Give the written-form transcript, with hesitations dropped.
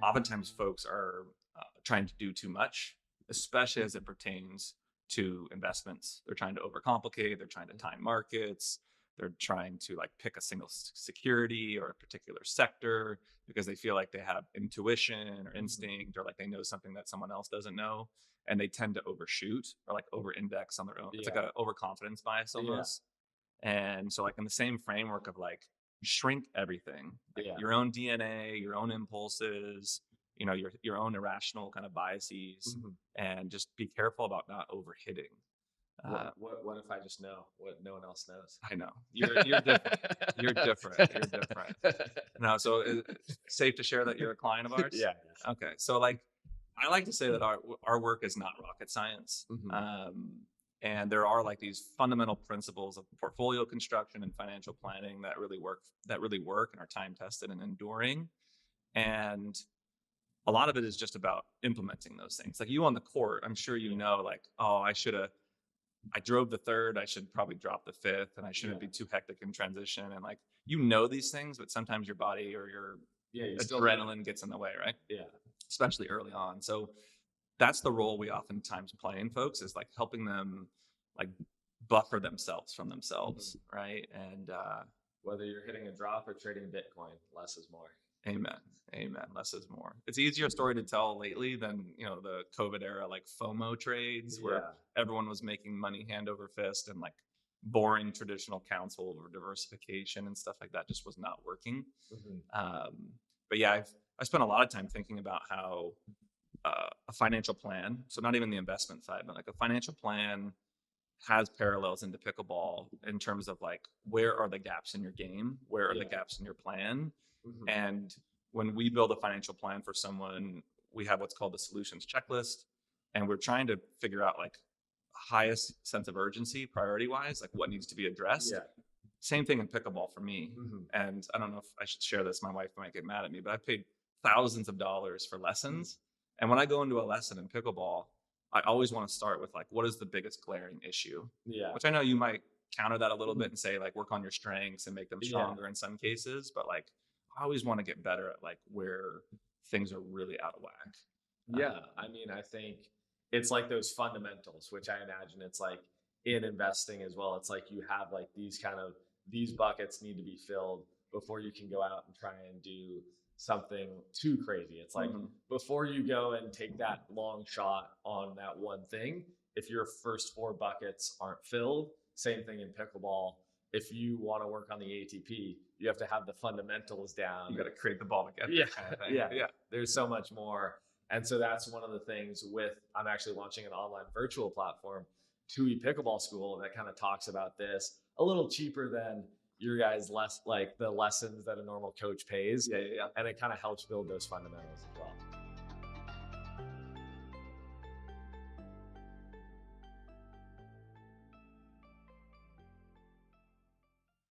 oftentimes folks are trying to do too much, especially as it pertains to investments. They're trying to overcomplicate, they're trying to time markets, they're trying to like pick a single security or a particular sector because they feel like they have intuition or instinct or like they know something that someone else doesn't know. And they tend to overshoot or like over index on their own. It's like Yeah. a overconfidence bias Yeah. almost. And so like in the same framework of like shrink everything, like Yeah. your own DNA, your own impulses, your own irrational kind of biases, Mhm. and just be careful about not overhitting. What if I just know what no one else knows? I know you're different. You're different. You're different. No, so it's safe to share that you're a client of ours. Yeah. Okay, so like I like to say that our work is not rocket science. Mhm. And there are like these fundamental principles of portfolio construction and financial planning that really work and are time tested and enduring. And a lot of it is just about implementing those things. Like you on the court, I'm sure you know, like, oh, I drove the third, I should probably drop the fifth, and I shouldn't be too hectic in transition. And like, these things, but sometimes your body or your You still adrenaline gets in the way, right? yeah. Especially early on. So that's the role we oftentimes play in folks, is like helping them like buffer themselves from themselves, right? And Whether you're hitting a drop or trading Bitcoin, less is more. amen, less is more. It's easier story to tell lately than the COVID era like FOMO trades where everyone was making money hand over fist, and like boring traditional counsel or diversification and stuff like that just was not working. But yeah, I spent a lot of time thinking about how a financial plan, so not even the investment side, but like a financial plan has parallels into pickleball in terms of like, where are the gaps in your game? Where are the gaps in your plan? And when we build a financial plan for someone, we have what's called the solutions checklist. And we're trying to figure out like highest sense of urgency, priority wise, like what needs to be addressed. Same thing in pickleball for me. And I don't know if I should share this. My wife might get mad at me, but I've paid thousands of dollars for lessons. And when I go into a lesson in pickleball, I always want to start with like, what is the biggest glaring issue? Which I know you might counter that a little bit and say like, work on your strengths and make them stronger in some cases. But like, I always want to get better at like where things are really out of whack. I mean, I think it's like those fundamentals, which I imagine it's like in investing as well. It's like you have like these buckets need to be filled before you can go out and try and do something too crazy. It's like before you go and take that long shot on that one thing, if your first four buckets aren't filled, same thing in pickleball. If you want to work on the ATP, you have to have the fundamentals down. You got to create the ball together. Yeah. There's so much more. And so that's one of the things I'm actually launching an online virtual platform, TUI Pickleball School, that kind of talks about this a little cheaper than your guys less like the lessons that a normal coach pays. Yeah. And it kind of helps build those fundamentals as well.